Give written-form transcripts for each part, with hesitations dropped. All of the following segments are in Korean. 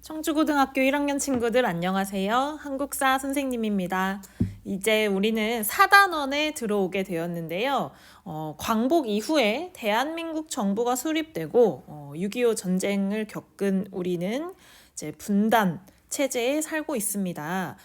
청주고등학교 1학년 친구들 안녕하세요. 한국사 선생님입니다. 이제 우리는 4단원에 들어오게 되었는데요. 광복 이후에 대한민국 정부가 수립되고 6.25 전쟁을 겪은 우리는 이제 분단 체제에 살고 있습니다.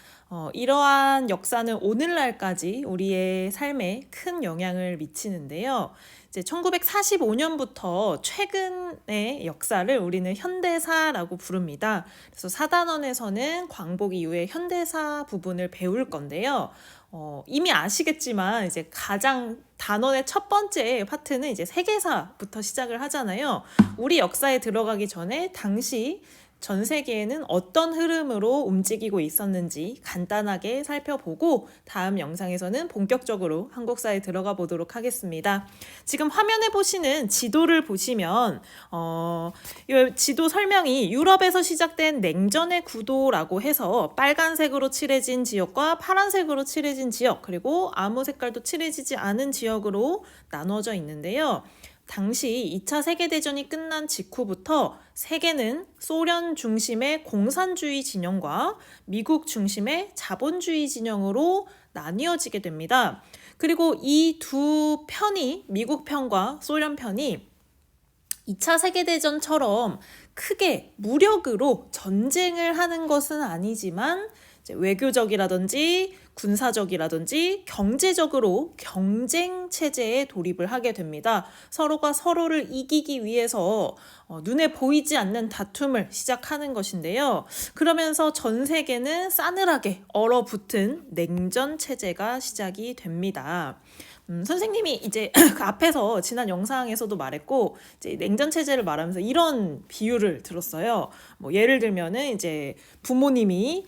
이러한 역사는 오늘날까지 우리의 삶에 큰 영향을 미치는데요. 이제 1945년부터 최근의 역사를 우리는 현대사라고 부릅니다. 그래서 4단원에서는 광복 이후의 현대사 부분을 배울 건데요. 이미 아시겠지만 이제 가장 단원의 첫 번째 파트는 이제 세계사부터 시작을 하잖아요. 우리 역사에 들어가기 전에 당시 전 세계에는 어떤 흐름으로 움직이고 있었는지 간단하게 살펴보고 다음 영상에서는 본격적으로 한국사에 들어가 보도록 하겠습니다. 지금 화면에 보시는 지도를 보시면 이 지도 설명이 유럽에서 시작된 냉전의 구도라고 해서 빨간색으로 칠해진 지역과 파란색으로 칠해진 지역, 그리고 아무 색깔도 칠해지지 않은 지역으로 나눠져 있는데요. 당시 2차 세계대전이 끝난 직후부터 세계는 소련 중심의 공산주의 진영과 미국 중심의 자본주의 진영으로 나뉘어지게 됩니다. 그리고 이 두 편이, 미국 편과 소련 편이 2차 세계대전처럼 크게 무력으로 전쟁을 하는 것은 아니지만 이제 외교적이라든지 군사적이라든지 경제적으로 경쟁 체제에 돌입을 하게 됩니다. 서로가 서로를 이기기 위해서 눈에 보이지 않는 다툼을 시작하는 것인데요. 그러면서 전 세계는 싸늘하게 얼어붙은 냉전 체제가 시작이 됩니다. 선생님이 이제 그 앞에서 지난 영상에서도 말했고 이제 냉전 체제를 말하면서 이런 비유를 들었어요. 뭐 예를 들면은 이제 부모님이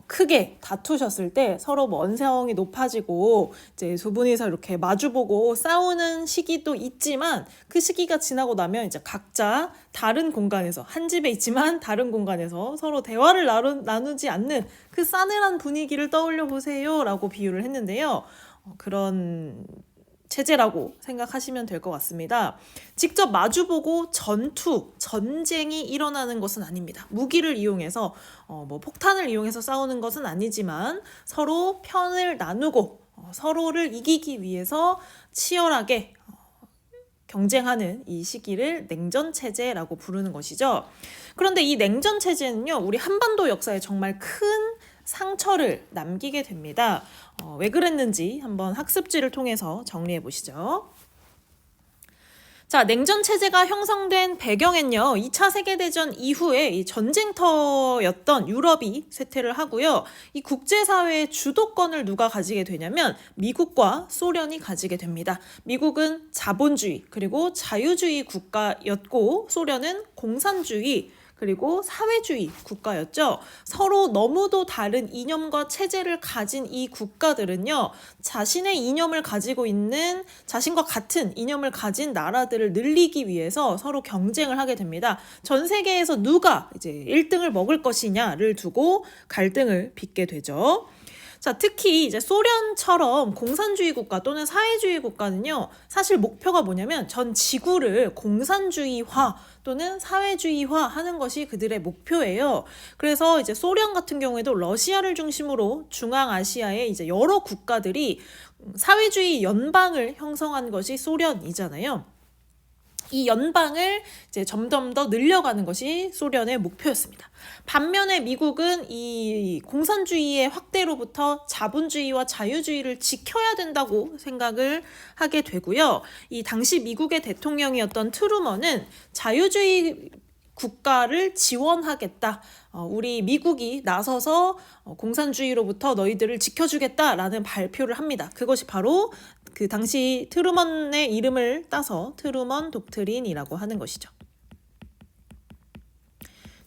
크게 다투셨을 때 서로 언성이 높아지고 이제 두 분이서 이렇게 마주보고 싸우는 시기도 있지만 그 시기가 지나고 나면 이제 각자 다른 공간에서 한 집에 있지만 다른 공간에서 서로 대화를 나누지 않는 그 싸늘한 분위기를 떠올려 보세요라고 비유를 했는데요. 그런 체제라고 생각하시면 될 것 같습니다. 직접 마주보고 전쟁이 일어나는 것은 아닙니다. 무기를 이용해서 폭탄을 이용해서 싸우는 것은 아니지만 서로 편을 나누고 서로를 이기기 위해서 치열하게 경쟁하는 이 시기를 냉전체제라고 부르는 것이죠. 그런데 이 냉전체제는요, 우리 한반도 역사에 정말 큰 상처를 남기게 됩니다. 왜 그랬는지 한번 학습지를 통해서 정리해 보시죠. 자, 냉전 체제가 형성된 배경엔요, 2차 세계대전 이후에 이 전쟁터였던 유럽이 쇠퇴를 하고요. 이 국제사회의 주도권을 누가 가지게 되냐면 미국과 소련이 가지게 됩니다. 미국은 자본주의 그리고 자유주의 국가였고 소련은 공산주의 그리고 사회주의 국가였죠. 서로 너무도 다른 이념과 체제를 가진 이 국가들은요, 자신의 이념을 가지고 있는, 자신과 같은 이념을 가진 나라들을 늘리기 위해서 서로 경쟁을 하게 됩니다. 전 세계에서 누가 이제 1등을 먹을 것이냐를 두고 갈등을 빚게 되죠. 자, 특히 이제 소련처럼 공산주의 국가 또는 사회주의 국가는요, 사실 목표가 뭐냐면 전 지구를 공산주의화 또는 사회주의화 하는 것이 그들의 목표예요. 그래서 이제 소련 같은 경우에도 러시아를 중심으로 중앙아시아의 이제 여러 국가들이 사회주의 연방을 형성한 것이 소련이잖아요. 이 연방을 이제 점점 더 늘려가는 것이 소련의 목표였습니다. 반면에 미국은 이 공산주의의 확대로부터 자본주의와 자유주의를 지켜야 된다고 생각을 하게 되고요. 이 당시 미국의 대통령이었던 트루먼은 자유주의 국가를 지원하겠다. 우리 미국이 나서서 공산주의로부터 너희들을 지켜주겠다라는 발표를 합니다. 그것이 바로 그 당시 트루먼의 이름을 따서 트루먼 독트린이라고 하는 것이죠.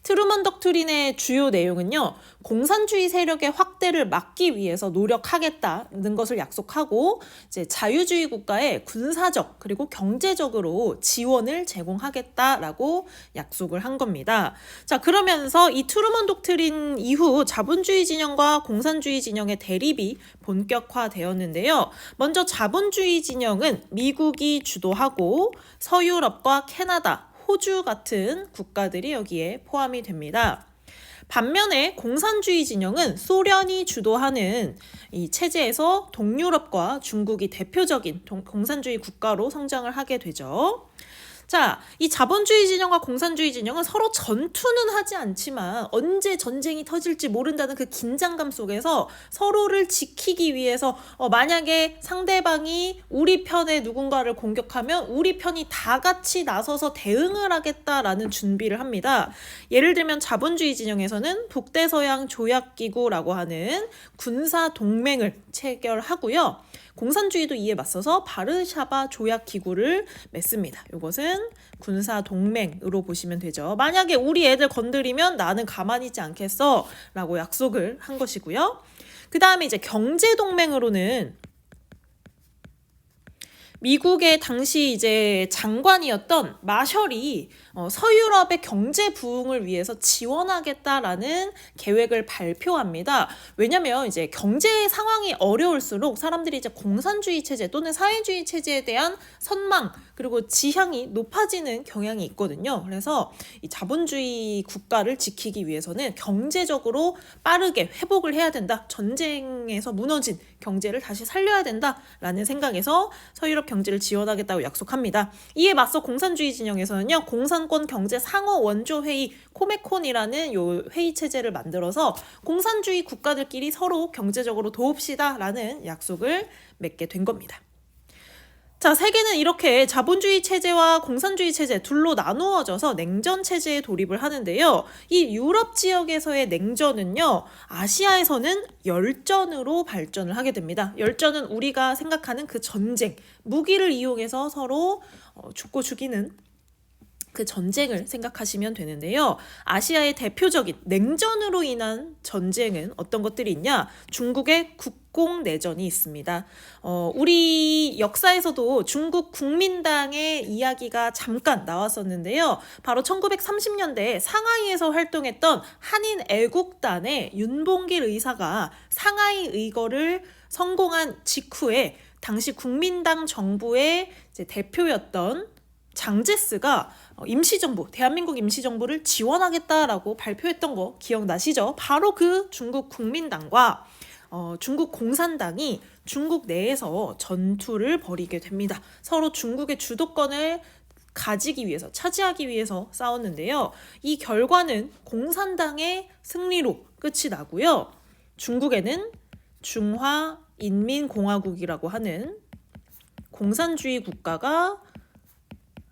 트루먼 독트린의 주요 내용은요, 공산주의 세력의 확대를 막기 위해서 노력하겠다는 것을 약속하고 이제 자유주의 국가에 군사적 그리고 경제적으로 지원을 제공하겠다라고 약속을 한 겁니다. 자, 그러면서 이 트루먼 독트린 이후 자본주의 진영과 공산주의 진영의 대립이 본격화되었는데요. 먼저 자본주의 진영은 미국이 주도하고 서유럽과 캐나다, 호주 같은 국가들이 여기에 포함이 됩니다. 반면에 공산주의 진영은 소련이 주도하는 이 체제에서 동유럽과 중국이 대표적인 공산주의 국가로 성장을 하게 되죠. 자, 이 자본주의 진영과 공산주의 진영은 서로 전투는 하지 않지만 언제 전쟁이 터질지 모른다는 그 긴장감 속에서 서로를 지키기 위해서 만약에 상대방이 우리 편에 누군가를 공격하면 우리 편이 다 같이 나서서 대응을 하겠다라는 준비를 합니다. 예를 들면 자본주의 진영에서는 북대서양 조약기구라고 하는 군사 동맹을 체결하고요. 공산주의도 이에 맞서서 바르샤바 조약 기구를 맺습니다. 이것은 군사 동맹으로 보시면 되죠. 만약에 우리 애들 건드리면 나는 가만히 있지 않겠어 라고 약속을 한 것이고요. 그 다음에 이제 경제 동맹으로는 미국의 당시 이제 장관이었던 마셜이 서유럽의 경제 부흥을 위해서 지원하겠다라는 계획을 발표합니다. 왜냐면 이제 경제 상황이 어려울수록 사람들이 이제 공산주의 체제 또는 사회주의 체제에 대한 선망 그리고 지향이 높아지는 경향이 있거든요. 그래서 이 자본주의 국가를 지키기 위해서는 경제적으로 빠르게 회복을 해야 된다. 전쟁에서 무너진 경제를 다시 살려야 된다라는 생각에서 서유럽 경제를 지원하겠다고 약속합니다. 이에 맞서 공산주의 진영에서는요. 공산권 경제 상호 원조 회의 코메콘이라는 요 회의 체제를 만들어서 공산주의 국가들끼리 서로 경제적으로 도웁시다라는 약속을 맺게 된 겁니다. 자, 세계는 이렇게 자본주의 체제와 공산주의 체제 둘로 나누어져서 냉전 체제에 돌입을 하는데요. 이 유럽 지역에서의 냉전은요, 아시아에서는 열전으로 발전을 하게 됩니다. 열전은 우리가 생각하는 그 전쟁, 무기를 이용해서 서로 죽고 죽이는 그 전쟁을 생각하시면 되는데요. 아시아의 대표적인 냉전으로 인한 전쟁은 어떤 것들이 있냐? 중국의 국공내전이 있습니다. 우리 역사에서도 중국 국민당의 이야기가 잠깐 나왔었는데요. 바로 1930년대 상하이에서 활동했던 한인 애국단의 윤봉길 의사가 상하이 의거를 성공한 직후에 당시 국민당 정부의 이제 대표였던 장제스가 임시정부, 대한민국 임시정부를 지원하겠다라고 발표했던 거 기억나시죠? 바로 그 중국 국민당과 중국 공산당이 중국 내에서 전투를 벌이게 됩니다. 서로 중국의 주도권을 가지기 위해서, 차지하기 위해서 싸웠는데요. 이 결과는 공산당의 승리로 끝이 나고요. 중국에는 중화인민공화국이라고 하는 공산주의 국가가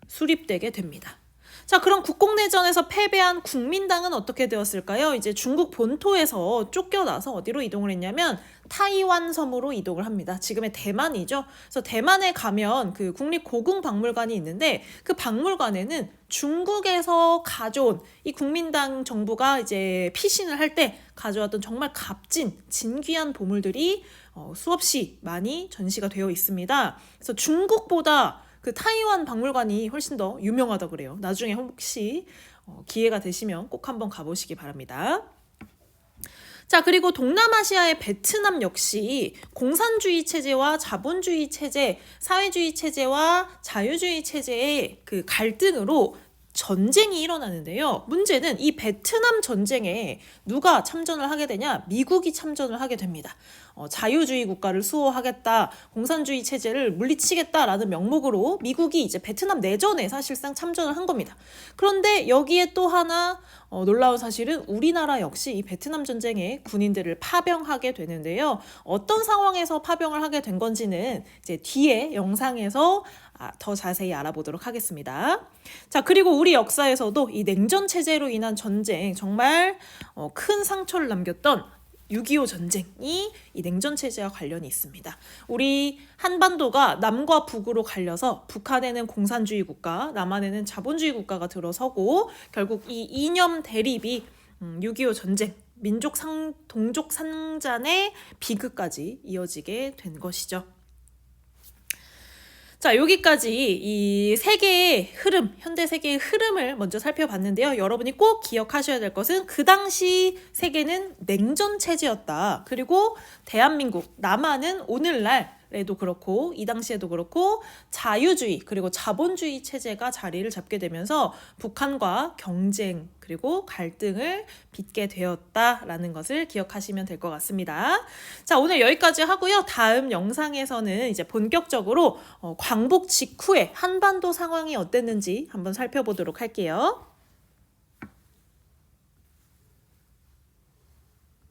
수립되게 됩니다. 자, 그럼 국공내전에서 패배한 국민당은 어떻게 되었을까요? 이제 중국 본토에서 쫓겨나서 어디로 이동을 했냐면 타이완 섬으로 이동을 합니다. 지금의 대만이죠. 그래서 대만에 가면 그 국립고궁박물관이 있는데 그 박물관에는 중국에서 가져온 이 국민당 정부가 이제 피신을 할 때 가져왔던 정말 값진 진귀한 보물들이 수없이 많이 전시가 되어 있습니다. 그래서 중국보다 그 타이완 박물관이 훨씬 더 유명하다 그래요. 나중에 혹시 기회가 되시면 꼭 한번 가보시기 바랍니다. 자, 그리고 동남아시아의 베트남 역시 공산주의 체제와 자본주의 체제, 사회주의 체제와 자유주의 체제의 그 갈등으로 전쟁이 일어나는데요. 문제는 이 베트남 전쟁에 누가 참전을 하게 되냐? 미국이 참전을 하게 됩니다. 자유주의 국가를 수호하겠다, 공산주의 체제를 물리치겠다라는 명목으로 미국이 이제 베트남 내전에 사실상 참전을 한 겁니다. 그런데 여기에 또 하나 놀라운 사실은 우리나라 역시 이 베트남 전쟁에 군인들을 파병하게 되는데요. 어떤 상황에서 파병을 하게 된 건지는 이제 뒤에 영상에서 더 자세히 알아보도록 하겠습니다. 자, 그리고 우리 역사에서도 이 냉전 체제로 인한 전쟁, 정말 큰 상처를 남겼던 6.25 전쟁이 이 냉전 체제와 관련이 있습니다. 우리 한반도가 남과 북으로 갈려서 북한에는 공산주의 국가, 남한에는 자본주의 국가가 들어서고 결국 이 이념 대립이 6.25 전쟁, 동족 상잔의 비극까지 이어지게 된 것이죠. 자, 여기까지 이 세계의 흐름, 현대 세계의 흐름을 먼저 살펴봤는데요. 여러분이 꼭 기억하셔야 될 것은 그 당시 세계는 냉전 체제였다. 그리고 대한민국, 남한은 오늘날 에도 그렇고 이 당시에도 그렇고 자유주의 그리고 자본주의 체제가 자리를 잡게 되면서 북한과 경쟁 그리고 갈등을 빚게 되었다라는 것을 기억하시면 될 것 같습니다. 자, 오늘 여기까지 하고요. 다음 영상에서는 이제 본격적으로 광복 직후에 한반도 상황이 어땠는지 한번 살펴보도록 할게요.